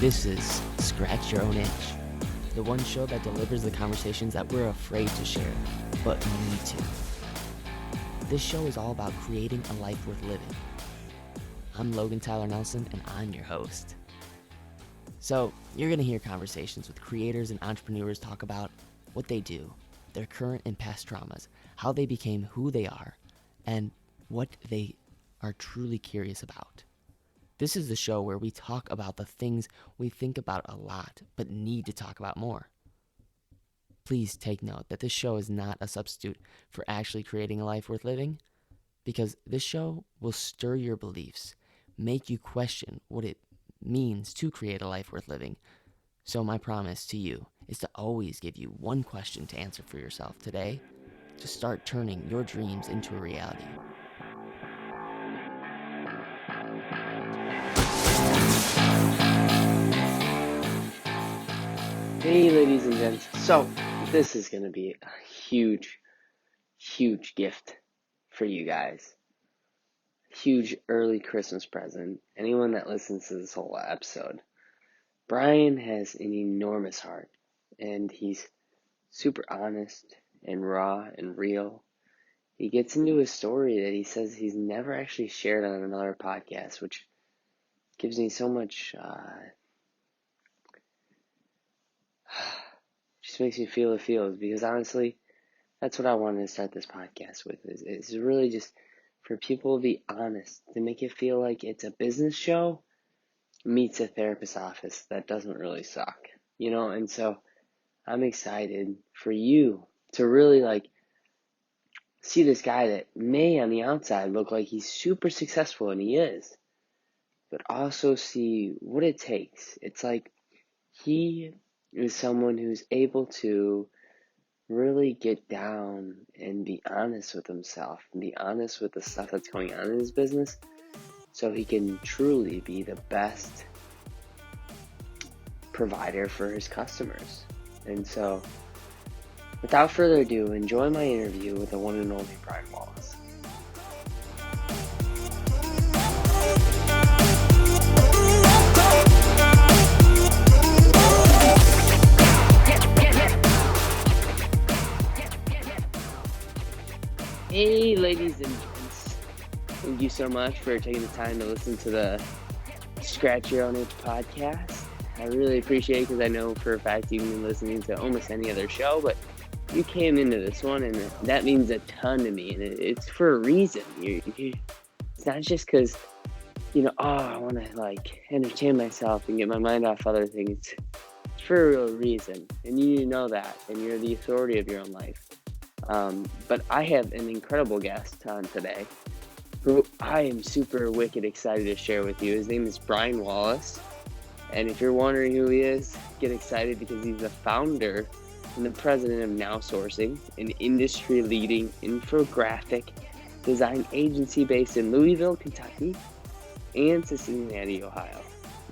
This is Scratch Your Own Itch, the one show that delivers the conversations that we're afraid to share, but need to. This show is all about creating a life worth living. I'm Logan Tyler Nelson, and I'm your host. So, you're going to hear conversations with creators and entrepreneurs talk about what they do, their current and past traumas, how they became who they are, and what they are truly curious about. This is the show where we talk about the things we think about a lot, but need to talk about more. Please take note that this show is not a substitute for actually creating a life worth living, because this show will stir your beliefs, make you question what it means to create a life worth living. So my promise to you is to always give you one question to answer for yourself today to start turning your dreams into a reality. Hey ladies and gents, so this is going to be a huge gift for you guys. Huge early Christmas present. Anyone that listens to this whole episode. Bryan has an enormous heart, and he's super honest and raw and real. He gets into a story that he says he's never actually shared on another podcast, which gives me so much, just makes me feel the feels, because honestly, that's what I wanted to start this podcast with, is really just for people to be honest, to make it feel like it's a business show meets a therapist's office that doesn't really suck, and so I'm excited for you to really see this guy that may on the outside look like he's super successful, and he is, but also see what it takes. It's like he is someone who's able to really get down and be honest with himself and be honest with the stuff that's going on in his business so he can truly be the best provider for his customers. And so, without further ado, enjoy my interview with the one and only Bryan Wallace. Hey ladies and gents, thank you so much for taking the time to listen to the Scratch Your Own Itch podcast. I really appreciate it, because I know for a fact you've been listening to almost any other show, but you came into this one, and that means a ton to me, and it's for a reason. It's not just because, I want to entertain myself and get my mind off other things. It's for a real reason, and you need to know that, and you're the authority of your own life. But I have an incredible guest on today who I am super wicked excited to share with you. His name is Bryan Wallace. And if you're wondering who he is, get excited, because he's the founder and the president of Now Sourcing, an industry-leading infographic design agency based in Louisville, Kentucky, and Cincinnati, Ohio,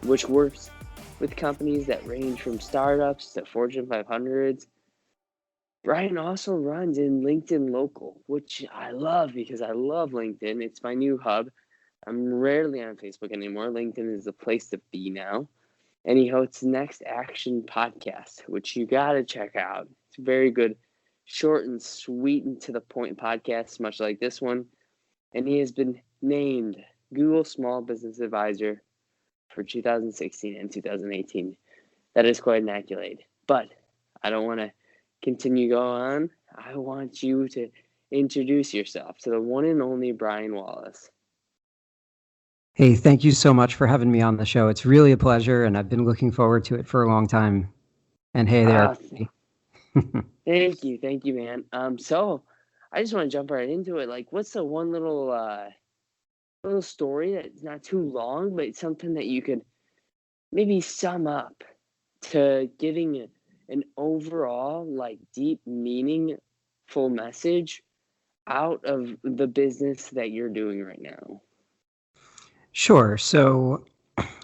which works with companies that range from startups to Fortune 500s. Bryan also runs in Linkedln Local, which I love, because I love LinkedIn. It's my new hub. I'm rarely on Facebook anymore. LinkedIn is the place to be now. And he hosts Next Action podcast, which you got to check out. It's a very good, short and sweet and to the point podcast, much like this one. And he has been named Google Small Business Advisor for 2016 and 2018. That is quite an accolade. But I don't want to continue go on. I want you to introduce yourself to the one and only Bryan Wallace. Hey, thank you so much for having me on the show. It's really a pleasure, and I've been looking forward to it for a long time. And hey there. Thank you, man. So I just want to jump right into it. What's the one little story that's not too long, but it's something that you could maybe sum up to giving an overall, deep, meaningful message out of the business that you're doing right now? Sure. So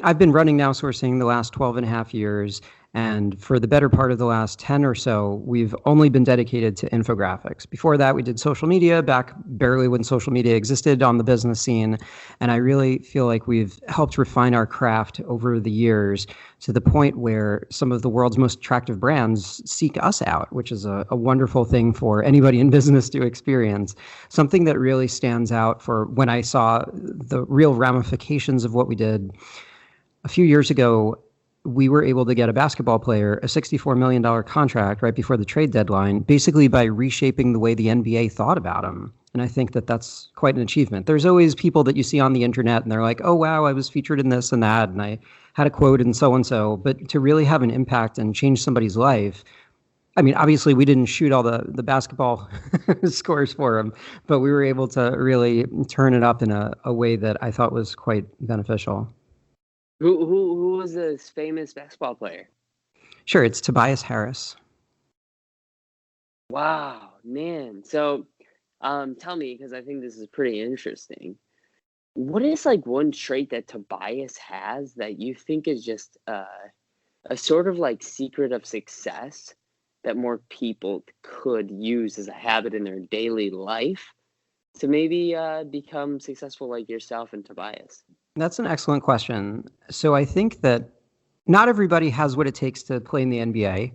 I've been running Now Sourcing the last 12 and a half years, And for the better part of the last 10 or so, we've only been dedicated to infographics. Before that, we did social media back barely when social media existed on the business scene. And I really feel like we've helped refine our craft over the years to the point where some of the world's most attractive brands seek us out, which is a wonderful thing for anybody in business to experience. Something that really stands out for when I saw the real ramifications of what we did a few years ago. We were able to get a basketball player a $64 million contract right before the trade deadline, basically by reshaping the way the NBA thought about him. And I think that that's quite an achievement. There's always people that you see on the internet and they're like, oh, wow, I was featured in this and that, and I had a quote and so and so. But to really have an impact and change somebody's life, I mean, obviously we didn't shoot all the basketball scores for him, but we were able to really turn it up in a way that I thought was quite beneficial. Who was this famous basketball player? Sure, it's Tobias Harris. Wow, man. So, tell me, because I think this is pretty interesting. What is like one trait that Tobias has that you think is just a sort of like secret of success that more people could use as a habit in their daily life to maybe become successful like yourself and Tobias? That's an excellent question. So I think that not everybody has what it takes to play in the NBA.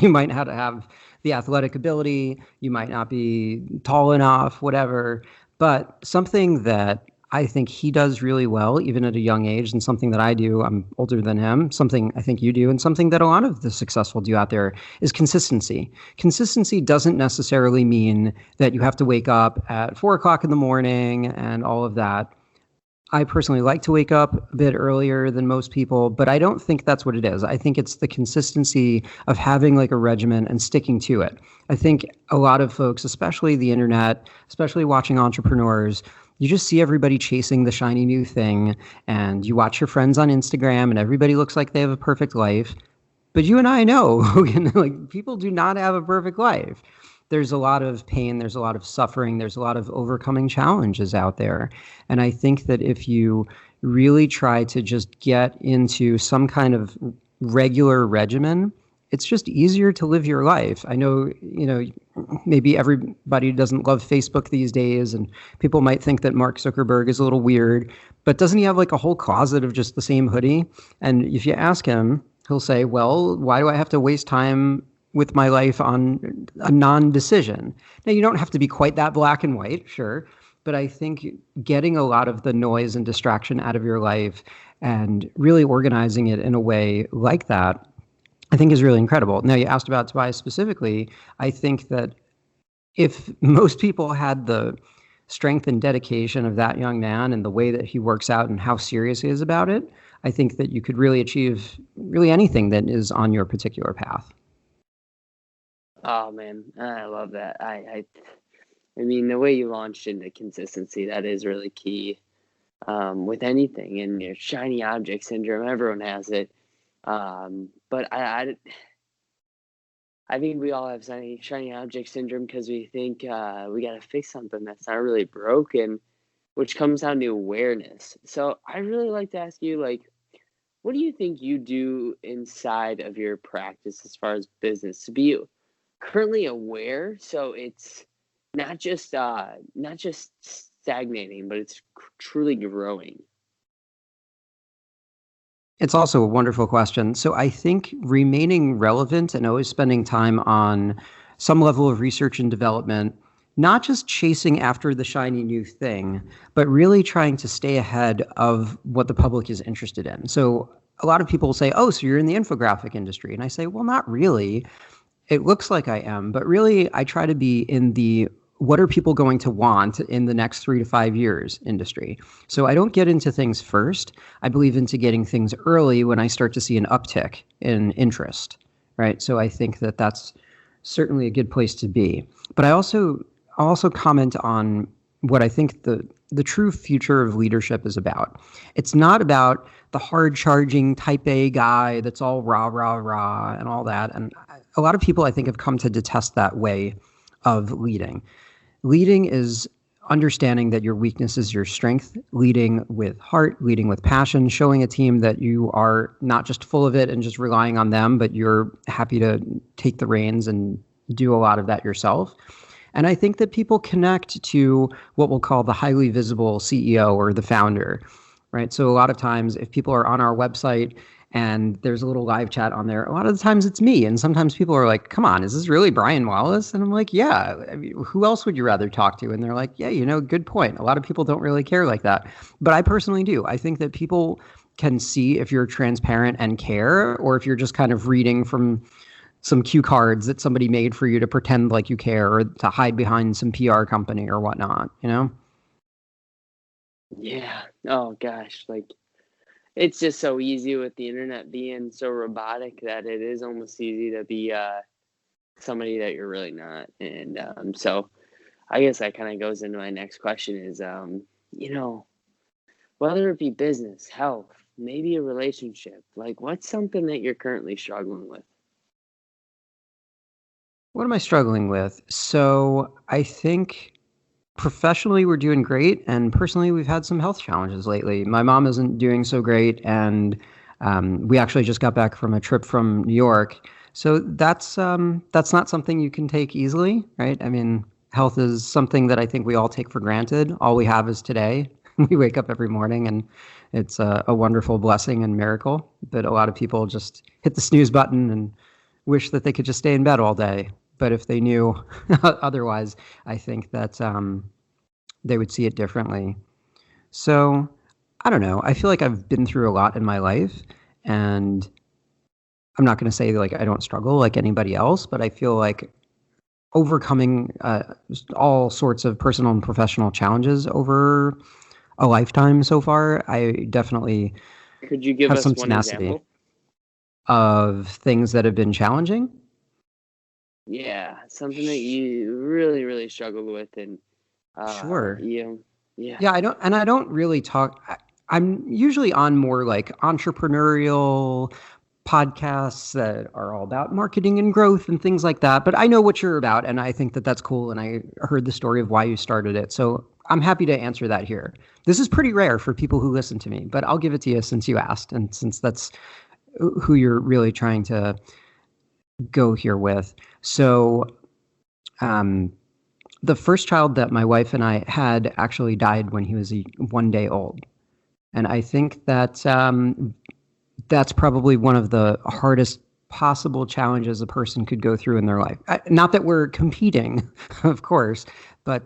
You might have to have the athletic ability. You might not be tall enough, whatever. But something that I think he does really well, even at a young age, and something that I do, I'm older than him, something I think you do, and something that a lot of the successful do out there is consistency. Consistency doesn't necessarily mean that you have to wake up at 4 o'clock in the morning and all of that. I personally like to wake up a bit earlier than most people, but I don't think that's what it is. I think it's the consistency of having like a regimen and sticking to it. I think a lot of folks, especially the internet, especially watching entrepreneurs, you just see everybody chasing the shiny new thing, and you watch your friends on Instagram and everybody looks like they have a perfect life. But you and I know, Logan, like people do not have a perfect life. There's a lot of pain, there's a lot of suffering, there's a lot of overcoming challenges out there. And I think that if you really try to just get into some kind of regular regimen, it's just easier to live your life. I know, maybe everybody doesn't love Facebook these days, and people might think that Mark Zuckerberg is a little weird, but doesn't he have like a whole closet of just the same hoodie? And if you ask him, he'll say, well, why do I have to waste time with my life on a non-decision? Now, you don't have to be quite that black and white, sure, but I think getting a lot of the noise and distraction out of your life and really organizing it in a way like that, I think is really incredible. Now, you asked about Tobias specifically. I think that if most people had the strength and dedication of that young man and the way that he works out and how serious he is about it, I think that you could really achieve really anything that is on your particular path. Oh man, I love that. I mean, the way you launched into consistency, that is really key with anything. And your shiny object syndrome, everyone has it. But I think we all have shiny object syndrome because we think we got to fix something that's not really broken, which comes down to awareness. So I really like to ask you, like, what do you think you do inside of your practice as far as business to be currently aware, so it's not just stagnating, but it's truly growing? It's also a wonderful question. So I think remaining relevant and always spending time on some level of research and development, not just chasing after the shiny new thing, but really trying to stay ahead of what the public is interested in. So a lot of people say, oh, so you're in the infographic industry. And I say, well, not really. It looks like I am, but really I try to be in the what are people going to want in the next 3 to 5 years industry. So I don't get into things first. I believe into getting things early when I start to see an uptick in interest, right? So I think that that's certainly a good place to be. But I'll also comment on what I think the true future of leadership is about. It's not about the hard-charging type A guy that's all rah, rah, rah and all that. And a lot of people, I think, have come to detest that way of leading. Leading is understanding that your weakness is your strength, leading with heart, leading with passion, showing a team that you are not just full of it and just relying on them, but you're happy to take the reins and do a lot of that yourself. And I think that people connect to what we'll call the highly visible CEO or the founder, right? So a lot of times if people are on our website and there's a little live chat on there, a lot of the times it's me. And sometimes people are like, come on, is this really Bryan Wallace? And I'm like, yeah, I mean, who else would you rather talk to? And they're like, yeah, good point. A lot of people don't really care like that. But I personally do. I think that people can see if you're transparent and care, or if you're just kind of reading from some cue cards that somebody made for you to pretend like you care, or to hide behind some PR company or whatnot, Yeah. Oh gosh, like it's just so easy with the internet being so robotic that it is almost easy to be somebody that you're really not. And so I guess that kind of goes into my next question is, whether it be business, health, maybe a relationship, like what's something that you're currently struggling with? What am I struggling with? So I think professionally we're doing great, and personally we've had some health challenges lately. My mom isn't doing so great, and we actually just got back from a trip from New York. So that's not something you can take easily, right? I mean, health is something that I think we all take for granted. All we have is today. We wake up every morning, and it's a wonderful blessing and miracle. But a lot of people just hit the snooze button and wish that they could just stay in bed all day. But if they knew otherwise, I think that they would see it differently. So I don't know. I feel like I've been through a lot in my life, and I'm not going to say like I don't struggle like anybody else, but I feel like overcoming just all sorts of personal and professional challenges over a lifetime so far, I definitely Could you give have us some one tenacity example? of things that have been challenging. Yeah, something that you really, really struggled with, and Sure. yeah. Yeah, I don't really talk. I'm usually on more like entrepreneurial podcasts that are all about marketing and growth and things like that. But I know what you're about, and I think that that's cool. And I heard the story of why you started it. So I'm happy to answer that here. This is pretty rare for people who listen to me, but I'll give it to you since you asked, and since that's who you're really trying to go here with. So, um, the first child that my wife and I had actually died when he was 1 day old. And I think that that's probably one of the hardest possible challenges a person could go through in their life. Not that we're competing, of course, but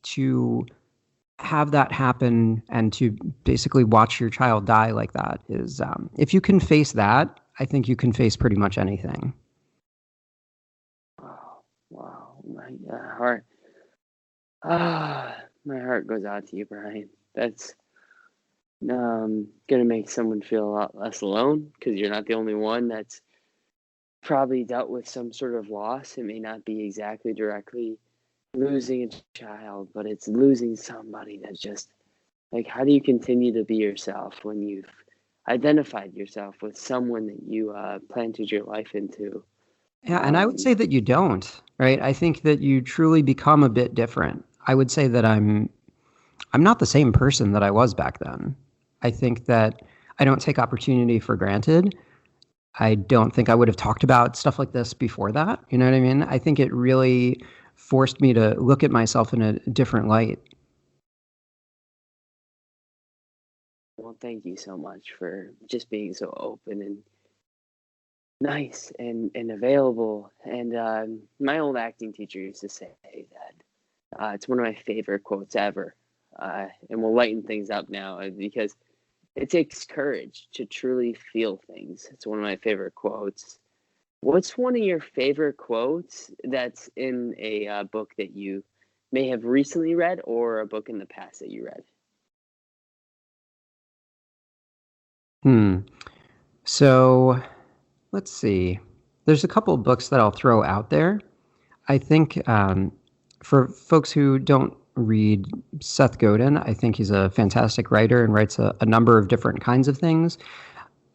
to have that happen and to basically watch your child die like that is, if you can face that, I think you can face pretty much anything. Oh, wow, my heart goes out to you, Bryan. That's gonna make someone feel a lot less alone, because you're not the only one that's probably dealt with some sort of loss. It may not be exactly directly losing a child, but it's losing somebody that's just like, how do you continue to be yourself when you've identified yourself with someone that you planted your life into? Yeah, and I would say that you don't, right? I think that you truly become a bit different. I would say that I'm not the same person that I was back then. I think that I don't take opportunity for granted. I don't think I would have talked about stuff like this before that. You know what I mean? I think it really forced me to look at myself in a different light. Well, thank you so much for just being so open and nice and available. And my old acting teacher used to say that it's one of my favorite quotes ever. And we'll lighten things up now because it takes courage to truly feel things. It's one of my favorite quotes. What's one of your favorite quotes that's in a book that you may have recently read, or a book in the past that you read? So let's see. There's a couple of books that I'll throw out there. I think for folks who don't read Seth Godin, I think he's a fantastic writer and writes a number of different kinds of things.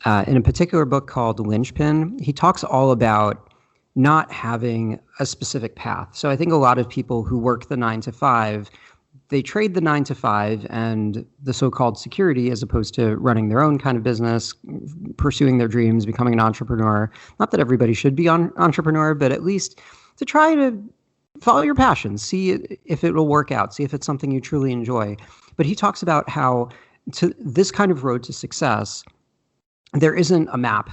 In a particular book called Linchpin, he talks all about not having a specific path. So I think a lot of people who work the 9 to 5 they trade the 9 to 5 and the so-called security as opposed to running their own kind of business, pursuing their dreams, becoming an entrepreneur. Not that everybody should be an entrepreneur, but at least to try to follow your passions, see if it will work out, see if it's something you truly enjoy. But he talks about how to this kind of road to success, there isn't a map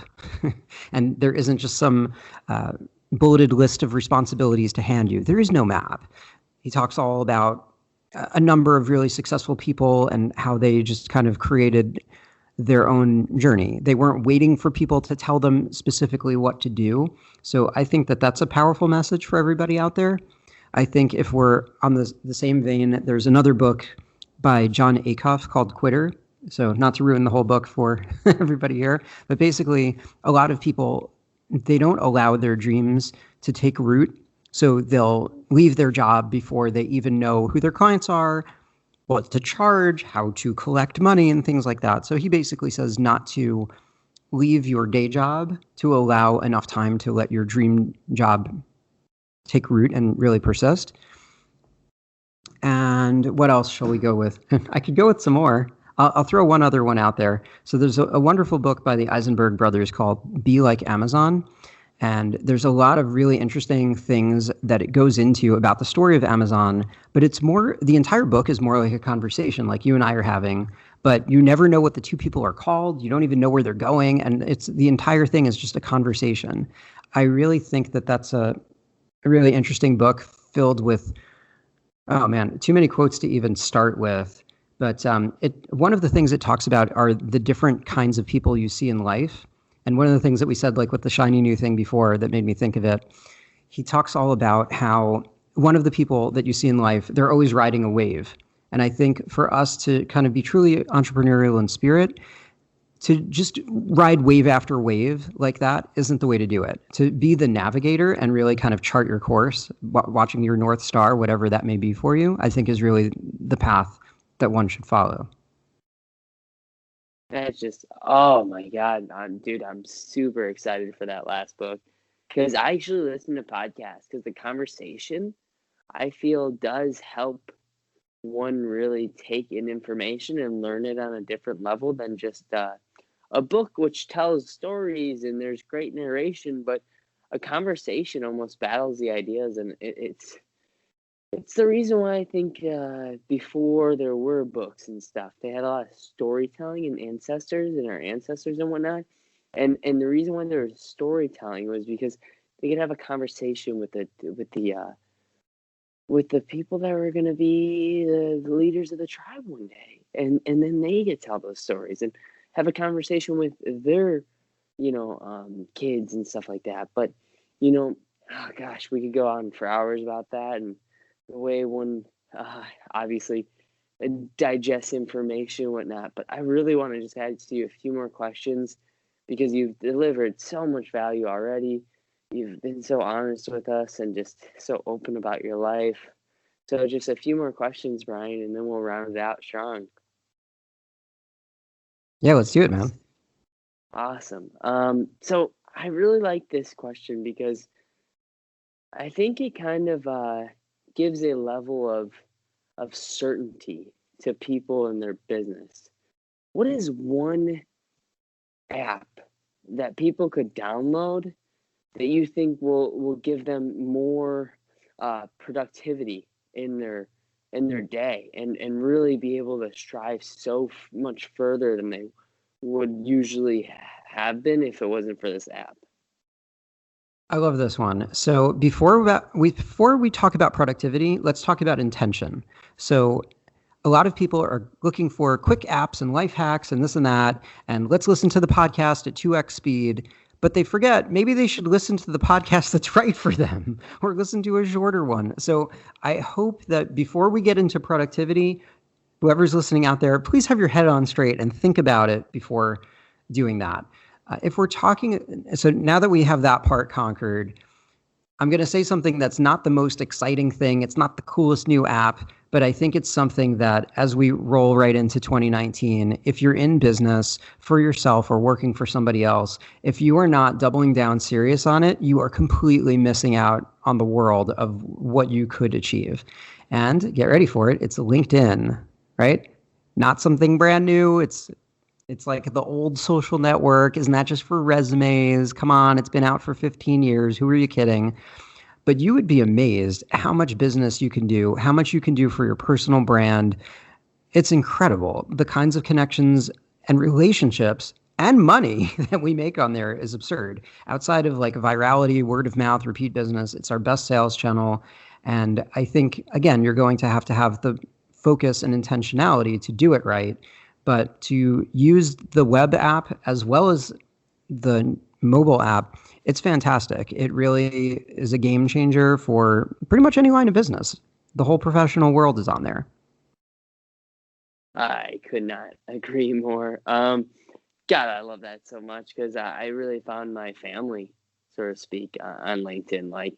and there isn't just some bulleted list of responsibilities to hand you. There is no map. He talks all about a number of really successful people and how they just kind of created their own journey. They weren't waiting for people to tell them specifically what to do. So I think that that's a powerful message for everybody out there. I think if we're on the same vein, there's another book by John Acuff called Quitter. So not to ruin the whole book for everybody here, but basically a lot of people, they don't allow their dreams to take root. So they'll leave their job before they even know who their clients are, what to charge, how to collect money, and things like that. So he basically says not to leave your day job to allow enough time to let your dream job take root and really persist. And what else shall we go with? I could go with some more. I'll throw one other one out there. So there's a wonderful book by the Eisenberg brothers called Be Like Amazon. And there's a lot of really interesting things that it goes into about the story of Amazon, but the entire book is more like a conversation like you and I are having, but you never know what the two people are called. You don't even know where they're going. And the entire thing is just a conversation. I really think that that's a really interesting book filled with, oh man, too many quotes to even start with. But one of the things it talks about are the different kinds of people you see in life. And one of the things that we said, like with the shiny new thing before that made me think of it, he talks all about how one of the people that you see in life, they're always riding a wave. And I think for us to kind of be truly entrepreneurial in spirit, to just ride wave after wave like that isn't the way to do it. To be the navigator and really kind of chart your course, watching your North Star, whatever that may be for you, I think is really the path that one should follow. That's just, oh my God, dude, I'm super excited for that last book because I actually listen to podcasts because the conversation, I feel, does help one really take in information and learn it on a different level than just a book which tells stories and there's great narration, but a conversation almost battles the ideas, and it's the reason why I think before there were books and stuff, they had a lot of storytelling and ancestors and our ancestors and whatnot. And the reason why there was storytelling was because they could have a conversation with the people that were going to be the leaders of the tribe one day, and then they could tell those stories and have a conversation with their kids and stuff like that. But oh gosh, we could go on for hours about that and the way one obviously digests information and whatnot. But I really want to just add to you a few more questions because you've delivered so much value already. You've been so honest with us and just so open about your life. So just a few more questions, Bryan, and then we'll round it out strong. Yeah, let's do it, man. Awesome. So I really like this question because I think it kind of gives a level of certainty to people in their business. What is one app that people could download that you think will give them more productivity in their day and really be able to strive so much further than they would usually have been if it wasn't for this app? I love this one. So before we talk about productivity, let's talk about intention. So a lot of people are looking for quick apps and life hacks and this and that, and let's listen to the podcast at 2x speed, but they forget maybe they should listen to the podcast that's right for them or listen to a shorter one. So I hope that before we get into productivity, whoever's listening out there, please have your head on straight and think about it before doing that. If we're talking, so now that we have that part conquered, I'm going to say something that's not the most exciting thing. It's not the coolest new app, but I think it's something that as we roll right into 2019, if you're in business for yourself or working for somebody else, if you are not doubling down serious on it, you are completely missing out on the world of what you could achieve. And get ready for it, it's LinkedIn, right? Not something brand new. It's like the old social network. Isn't that just for resumes? Come on, it's been out for 15 years. Who are you kidding? But you would be amazed how much business you can do, how much you can do for your personal brand. It's incredible. The kinds of connections and relationships and money that we make on there is absurd. Outside of like virality, word of mouth, repeat business, it's our best sales channel. And I think, again, you're going to have the focus and intentionality to do it right. But to use the web app as well as the mobile app, it's fantastic. It really is a game changer for pretty much any line of business. The whole professional world is on there. I could not agree more. God, I love that so much because I really found my family, so to speak, on LinkedIn. Like,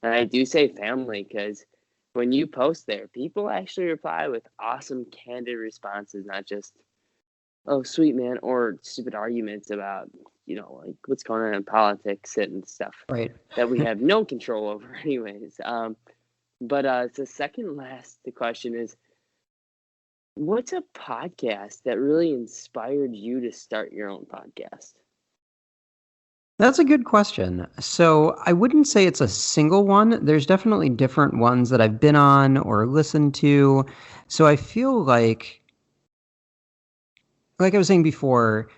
and I do say family because when you post there, people actually reply with awesome, candid responses, not just, oh, sweet man, or stupid arguments about, like what's going on in politics and stuff Right. that we have no control over, anyways. But the second last question is, what's a podcast that really inspired you to start your own podcast? That's a good question. So I wouldn't say it's a single one. There's definitely different ones that I've been on or listened to. So I feel like I was saying before,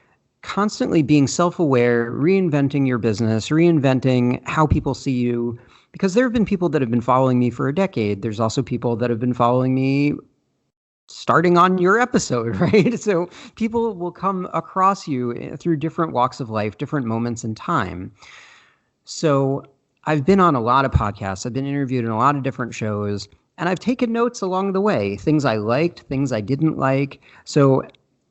constantly being self-aware, reinventing your business, reinventing how people see you. Because there have been people that have been following me for a decade. There's also people that have been following me starting on your episode, right? So people will come across you through different walks of life, different moments in time. So I've been on a lot of podcasts. I've been interviewed in a lot of different shows, and I've taken notes along the way, things I liked, things I didn't like. So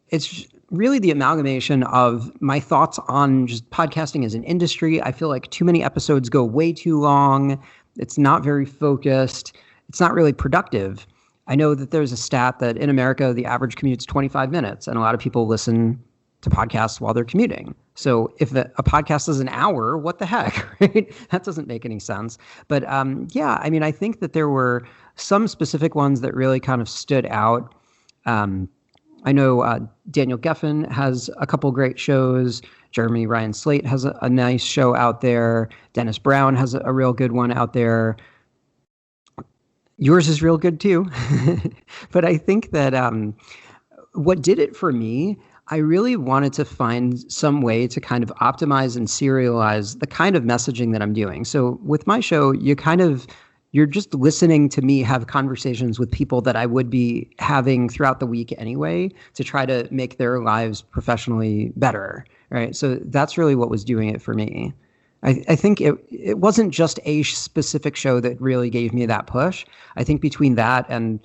it's really the amalgamation of my thoughts on just podcasting as an industry. I feel like too many episodes go way too long. It's not very focused. It's not really productive. I know that there's a stat that in America, the average commute's 25 minutes, and a lot of people listen to podcasts while they're commuting. So if a podcast is an hour, what the heck, right? That doesn't make any sense. But yeah, I mean, I think that there were some specific ones that really kind of stood out. I know Daniel Geffen has a couple great shows. Jeremy Ryan Slate has a nice show out there. Dennis Brown has a real good one out there. Yours is real good too. But I think that what did it for me, I really wanted to find some way to kind of optimize and serialize the kind of messaging that I'm doing. So with my show, you're just listening to me have conversations with people that I would be having throughout the week anyway, to try to make their lives professionally better, right? So that's really what was doing it for me. I think it wasn't just a specific show that really gave me that push. I think between that and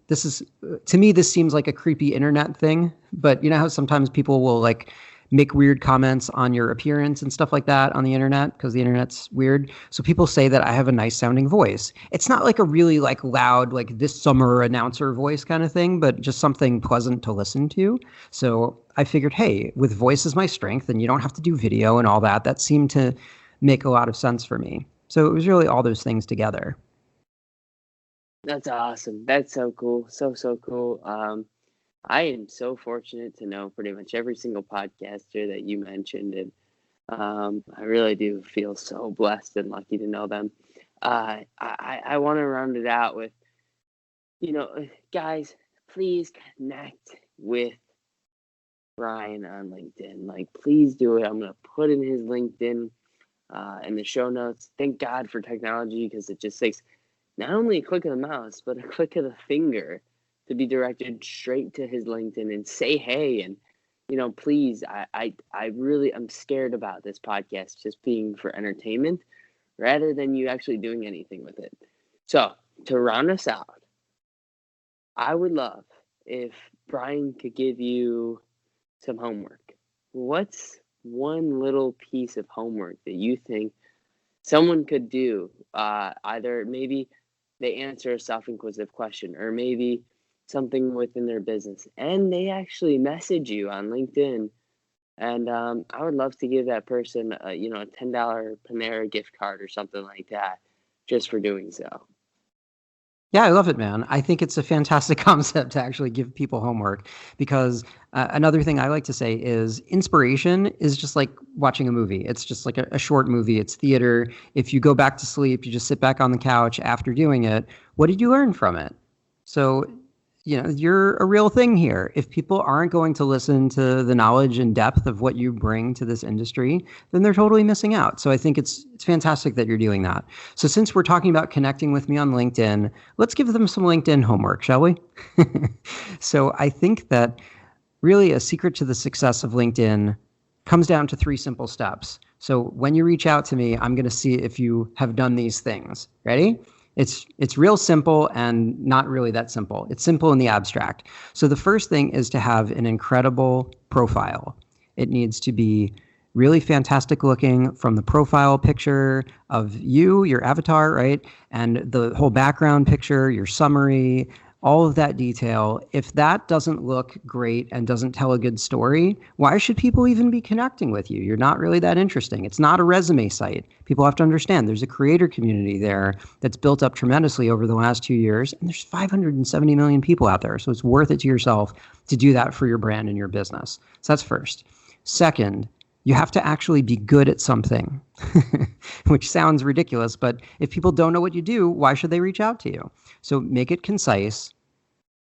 this is, to me, this seems like a creepy internet thing, but you know how sometimes people will like make weird comments on your appearance and stuff like that on the internet because the internet's weird. So people say that I have a nice sounding voice. It's not like a really like loud, like this summer announcer voice kind of thing, but just something pleasant to listen to. So I figured, hey, with voice as my strength and you don't have to do video and all that, that seemed to make a lot of sense for me. So it was really all those things together. That's awesome. That's so cool. So cool. I am so fortunate to know pretty much every single podcaster that you mentioned, and I really do feel so blessed and lucky to know them. I want to round it out with, guys, please connect with Bryan on LinkedIn. Like, please do it. I'm gonna put in his LinkedIn in the show notes. Thank God for technology because it just takes not only a click of the mouse, but a click of the finger to be directed straight to his LinkedIn and say hey. And, please, I really, I'm scared about this podcast just being for entertainment rather than you actually doing anything with it. So to round us out, I would love if Bryan could give you some homework. What's one little piece of homework that you think someone could do? Either maybe they answer a self-inquisitive question, or maybe something within their business, and they actually message you on LinkedIn. And I would love to give that person, a $10 Panera gift card or something like that, just for doing so. Yeah, I love it, man. I think it's a fantastic concept to actually give people homework because another thing I like to say is inspiration is just like watching a movie. It's just like a short movie. It's theater. If you go back to sleep, you just sit back on the couch after doing it. What did you learn from it? So, you're a real thing here. If people aren't going to listen to the knowledge and depth of what you bring to this industry, then they're totally missing out. So I think it's fantastic that you're doing that. So since we're talking about connecting with me on LinkedIn, let's give them some LinkedIn homework, shall we? So I think that really a secret to the success of LinkedIn comes down to 3 simple steps. So when you reach out to me, I'm going to see if you have done these things. Ready? It's real simple and not really that simple. It's simple in the abstract. So the first thing is to have an incredible profile. It needs to be really fantastic looking from the profile picture of you, your avatar, right? And the whole background picture, your summary, all of that detail. If that doesn't look great and doesn't tell a good story, why should people even be connecting with you? You're not really that interesting. It's not a resume site. People have to understand there's a creator community there that's built up tremendously over the last 2 years, and there's 570 million people out there. So it's worth it to yourself to do that for your brand and your business. So that's first. Second, you have to actually be good at something, which sounds ridiculous, but if people don't know what you do, why should they reach out to you? So make it concise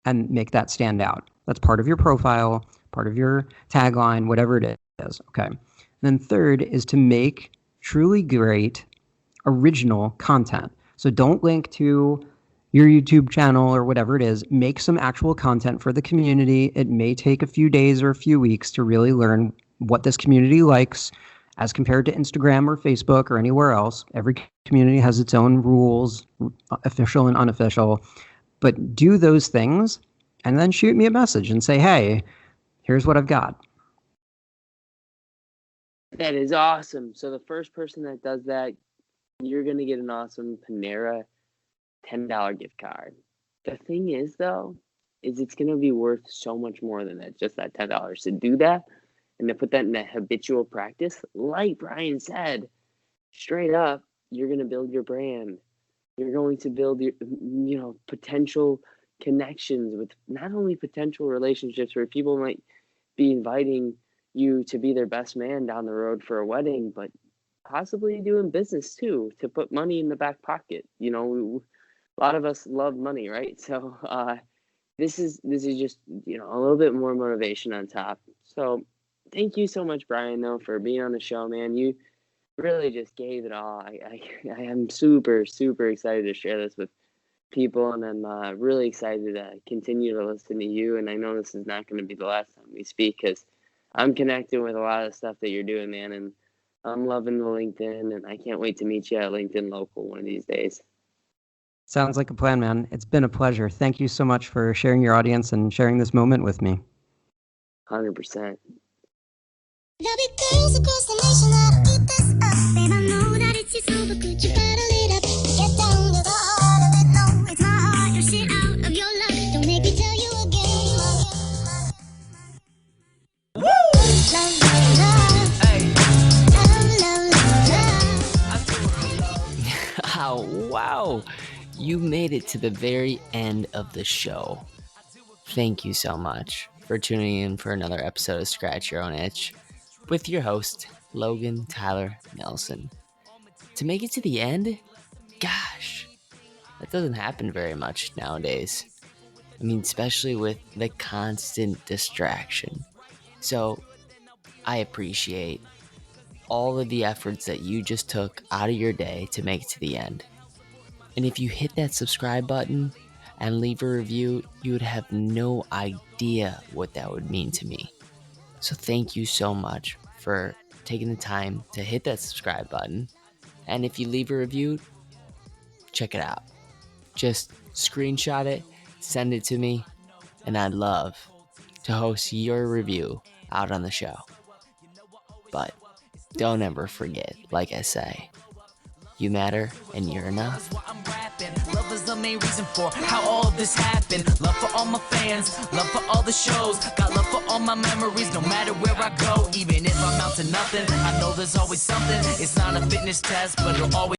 and make that stand out. That's part of your profile, part of your tagline, whatever it is. Okay. And then third is to make truly great original content. So don't link to your YouTube channel or whatever it is. Make some actual content for the community. It may take a few days or a few weeks to really learn what this community likes as compared to Instagram or Facebook or anywhere else. Every community has its own rules, official and unofficial. But do those things and then shoot me a message and say, hey, here's what I've got. That is awesome. So the first person that does that, you're going to get an awesome Panera $10 gift card. The thing is, though, is it's going to be worth so much more than that, just that $10. To do that and to put that in a habitual practice, like Bryan said, straight up, you're going to build your brand. You're going to build your, potential connections with not only potential relationships where people might be inviting you to be their best man down the road for a wedding, but possibly doing business too, to put money in the back pocket. A lot of us love money, right? So this is just a little bit more motivation on top. So thank you so much, Bryan, though, for being on the show, man. You really just gave it all. I am super, super excited to share this with people, and I'm really excited to continue to listen to you. And I know this is not going to be the last time we speak because I'm connecting with a lot of stuff that you're doing, man, and I'm loving the LinkedIn, and I can't wait to meet you at LinkedIn Local one of these days. Sounds like a plan, man. It's been a pleasure. Thank you so much for sharing your audience and sharing this moment with me. 100%. There'll be girls across the nation that'll eat this up. And I know that it's your soul, but could you bottle it up? Get down to the heart of it. No, it's my heart. Your shit out of your luck. Don't make me tell you again. Woo! Love, love, love. Hey. Love, love, love, love. Oh, wow. You made it to the very end of the show. Thank you so much for tuning in for another episode of Scratch Your Own Itch with your host, Logan Tyler Nelson. To make it to the end, gosh, that doesn't happen very much nowadays. I mean, especially with the constant distraction. So, I appreciate all of the efforts that you just took out of your day to make it to the end. And if you hit that subscribe button and leave a review, you would have no idea what that would mean to me. So thank you so much for taking the time to hit that subscribe button. And if you leave a review, check it out. Just screenshot it, send it to me, and I'd love to host your review out on the show. But don't ever forget, like I say, you matter and you're enough. Love is the main reason for how all of this happened. Love for all my fans, love for all the shows. Got love for all my memories, no matter where I go. Even if I'm out to nothing, I know there's always something. It's not a fitness test, but it'll always